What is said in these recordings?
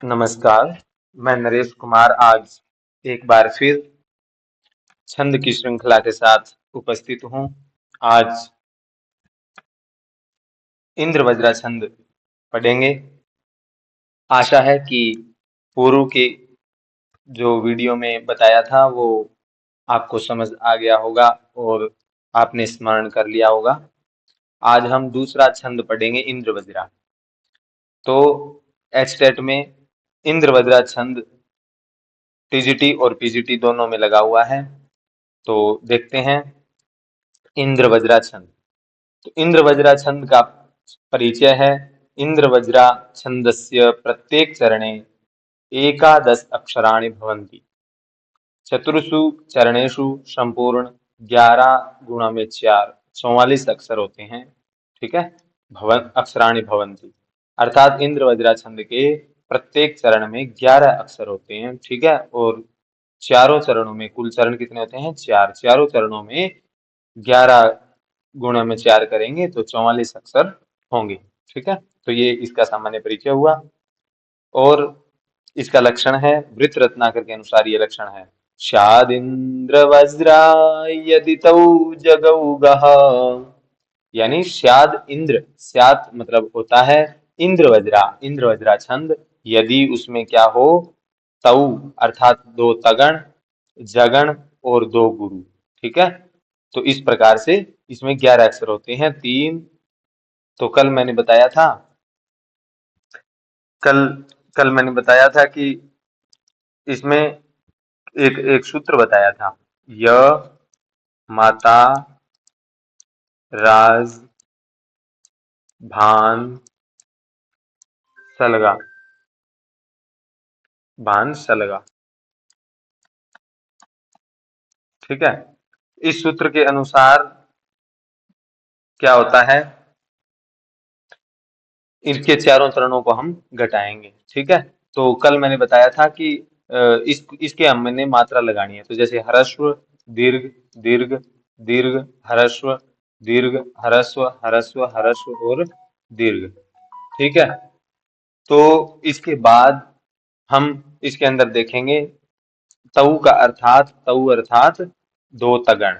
नमस्कार, मैं नरेश कुमार आज एक बार फिर छंद की श्रृंखला के साथ उपस्थित हूँ। आज इंद्र वज्रा छंद पढ़ेंगे। आशा है कि पूर्व के जो वीडियो में बताया था वो आपको समझ आ गया होगा और आपने स्मरण कर लिया होगा। आज हम दूसरा छंद पढ़ेंगे इंद्र वज्रा। तो एचटेट में इंद्र वज्रा छंद टीजीटी और पीजीटी दोनों में लगा हुआ है। तो देखते हैं इंद्र वज्रा छंद। तो इंद्र वज्रा छंद का परिचय है। इंद्र वज्रा छंदस्य प्रत्येक चरणे एकादश अक्षराणि भवन्ति। चतुर्षु चरणेषु संपूर्ण 11 गुणा में 4 44 अक्षर होते हैं। ठीक है, भवन अक्षराणि भवन्ति अर्थात इंद्र वज्रा छंद के प्रत्येक चरण में 11 अक्षर होते हैं। ठीक है, और चारों चरणों में कुल चरण कितने होते हैं? 4। चारों चरणों में 11 गुणा में 4 करेंगे तो 44 अक्षर होंगे। ठीक है, तो ये इसका सामान्य परिचय हुआ। और इसका लक्षण है, वृत्त रत्नाकर के अनुसार ये लक्षण है। स्यादिंद्र वज्रा यदि तौ जगौ गः, यानी स्याद इंद्र, स्याद मतलब होता है इंद्र वज्रा, इंद्र वज्रा छंद यदि उसमें क्या हो, तौ अर्थात दो तगण, जगण और दो गुरु। ठीक है, तो इस प्रकार से इसमें 11 अक्षर होते हैं। तीन तो कल कल मैंने बताया था कि इसमें एक एक सूत्र बताया था। य माता राज भान सलगा, भान सलगा। ठीक है, इस सूत्र के अनुसार क्या होता है, इनके चारों चरणों को हम घटाएंगे। ठीक है, तो कल मैंने बताया था कि इसके हमने मात्रा लगानी है। तो जैसे ह्रस्व दीर्घ दीर्घ दीर्घ ह्रस्व दीर्घ ह्रस्व ह्रस्व ह्रस्व और दीर्घ। ठीक है, तो इसके बाद हम इसके अंदर देखेंगे तऊ अर्थात दो तगण।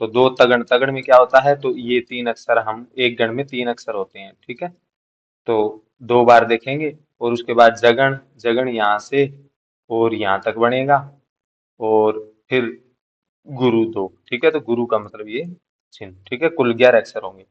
तो दो तगण, तगण में क्या होता है, तो ये तीन अक्षर, हम एक गण में तीन अक्षर होते हैं। ठीक है, तो दो बार देखेंगे। और उसके बाद जगण, जगण यहाँ से और यहाँ तक बनेगा। और फिर गुरु दो। ठीक है, तो गुरु का मतलब ये चिन्ह। ठीक है, कुल 11 अक्षर होंगे।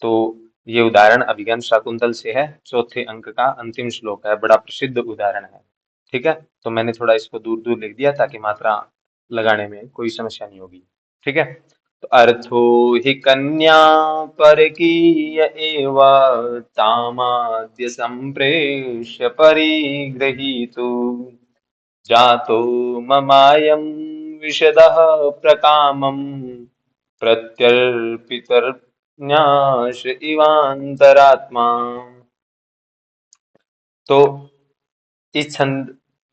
तो ये उदाहरण अभिज्ञान शाकुंतल से है, चौथे अंक का अंतिम श्लोक है, बड़ा प्रसिद्ध उदाहरण है। ठीक है, तो मैंने थोड़ा इसको दूर दूर लिख दिया ताकि मात्रा लगाने में कोई समस्या नहीं होगी। ठीक है, तो अर्थो हि कन्या परकीय एव तामाद्य संप्रेष्य परिगृहीतु जातो ममायं विशदः प्रकामं प्रत्यर्पितर्न्याश इवांतरात्मा। तो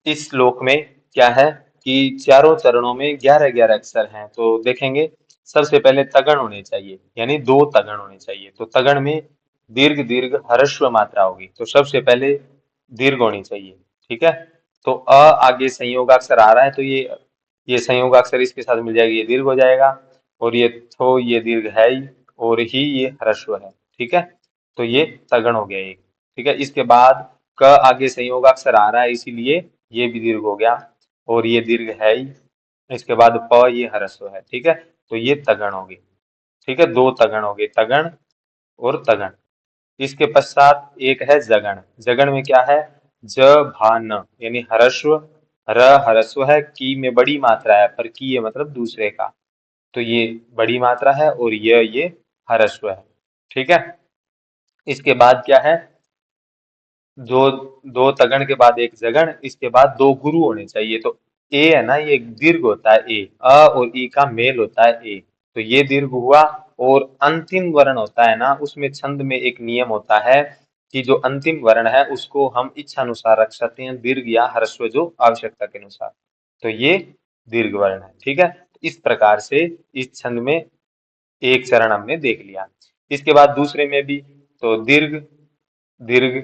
इस श्लोक में क्या है कि चारों चरणों में 11-11 अक्षर हैं। तो देखेंगे, सबसे पहले तगण होने चाहिए, यानी दो तगण होने चाहिए। तो तगण में दीर्घ दीर्घ ह्रस्व मात्रा होगी, तो सबसे पहले दीर्घ होनी चाहिए। ठीक है, तो आगे संयोगाक्षर आ रहा है, तो ये संयोगाक्षर इसके साथ मिल जाएगी, ये दीर्घ हो जाएगा। और ये थो, ये दीर्घ है ही, और ही ये ह्रस्व है। ठीक है, तो ये तगण हो गया एक। ठीक है, इसके बाद क आगे संयोगाक्षर आ रहा है, इसीलिए ये भी दीर्घ हो गया, और ये दीर्घ है ही। इसके बाद प, ये ह्रस्व है। ठीक है, तो ये तगण हो गई। ठीक है, दो तगण हो गए, तगण और तगण। इसके पश्चात एक है जगण। जगण में क्या है, ज भा न, यानी ह्रस्व, र ह्रस्व है, की में बड़ी मात्रा है, पर की ये मतलब दूसरे का, तो ये बड़ी मात्रा है, और ये ह्रस्व है। ठीक है, इसके बाद क्या है, दो दो तगण के बाद एक जगण, इसके बाद दो गुरु होने चाहिए। तो ए है ना, ये दीर्घ होता है, ए अ और ई का मेल होता है ए, तो ये दीर्घ हुआ। और अंतिम वर्ण होता है ना, उसमें छंद में एक नियम होता है कि जो अंतिम वर्ण है उसको हम इच्छा अनुसार रख सकते हैं, दीर्घ या ह्रस्व, जो आवश्यकता के अनुसार। तो ये दीर्घ वर्ण है। ठीक है, इस प्रकार से इस छंद में एक चरण हमने देख लिया। इसके बाद दूसरे में भी तो दीर्घ दीर्घ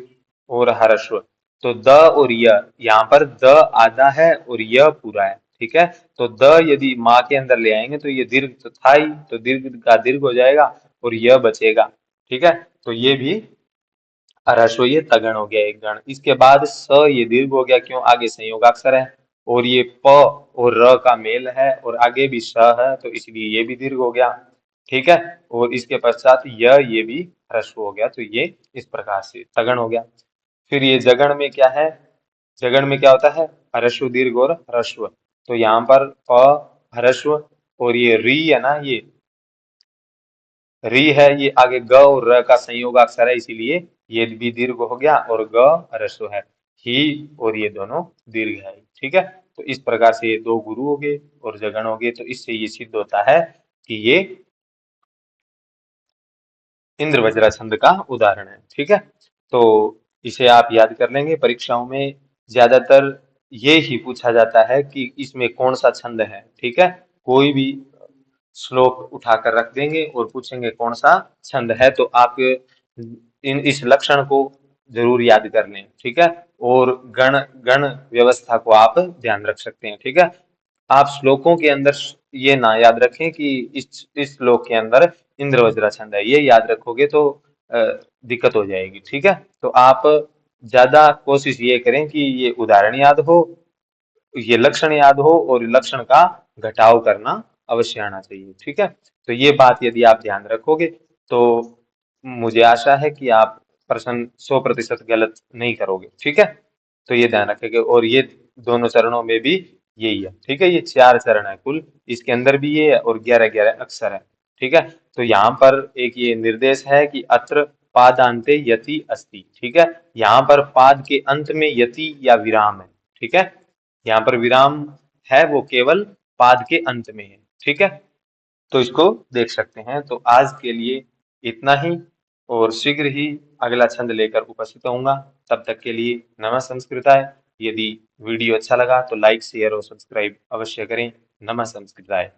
और ह्रस्व। तो द और य, यहाँ पर द आधा है और य पूरा है, ठीक है। तो द यदि माँ के अंदर ले आएंगे तो ये दीर्घ तो था ही, तो दीर्घ का दीर्घ हो जाएगा और य बचेगा, ठीक है। तो ये भी ह्रस्व, ये तगण हो गया एक गण। इसके बाद स, ये दीर्घ हो गया, क्यों, आगे संयोगाक्षर है और ये प और र का मेल है और आगे भी स है, तो इसलिए ये भी दीर्घ हो गया, ठीक है। और इसके पश्चात ये भी ह्रस्व हो गया, तो ये इस प्रकार से तगण हो गया। फिर ये जगण में क्या है, जगण में क्या होता है, ह्रस्व दीर्घ और ह्रस्व। तो यहाँ पर प ह्रस्व और ये री है ना, ये री है, ये आगे ग और र का संयोग अक्षर है, इसीलिए ये भी दीर्घ हो गया और ग ह्रस्व है। ही और ये दोनों दीर्घ है, ठीक है। तो इस प्रकार से ये दो गुरु हो गए और जगण हो गए। तो इससे ये सिद्ध होता है कि ये इंद्रवज्रा छंद का उदाहरण है, ठीक है। तो इसे आप याद कर लेंगे, परीक्षाओं में ज्यादातर ये ही पूछा जाता है कि इसमें कौन सा छंद है, ठीक है। कोई भी श्लोक उठाकर रख देंगे और पूछेंगे कौन सा छंद है, तो आप इस लक्षण को जरूर याद कर लें, ठीक है। और गण गण व्यवस्था को आप ध्यान रख सकते हैं, ठीक है। आप श्लोकों के अंदर ये ना याद रखें कि इस श्लोक के अंदर इंद्रवज्रा छंद है, ये याद रखोगे तो अ, दिक्कत हो जाएगी, ठीक है। तो आप ज्यादा कोशिश ये करें कि ये उदाहरण याद हो, ये लक्षण याद हो और लक्षण का घटाव करना अवश्य आना चाहिए, ठीक है। तो ये बात यदि आप ध्यान रखोगे तो मुझे आशा है कि आप प्रश्न 100% गलत नहीं करोगे, ठीक है। तो ये ध्यान रखेंगे। और ये दोनों चरणों में भी यही है, ठीक है। ये 4 चरण है कुल, इसके अंदर भी ये है और 11-11 अक्षर है, ठीक है। तो यहाँ पर एक ये निर्देश है कि अत्र पादांते यति अस्ति, ठीक है। यहाँ पर पाद के अंत में यति या विराम है, ठीक है। यहाँ पर विराम है वो केवल पाद के अंत में है, ठीक है। तो इसको देख सकते हैं। तो आज के लिए इतना ही और शीघ्र ही अगला छंद लेकर उपस्थित होऊंगा। तब तक के लिए नमः संस्कृताय। यदि वीडियो अच्छा लगा तो लाइक शेयर और सब्सक्राइब अवश्य करें। नमः संस्कृताय।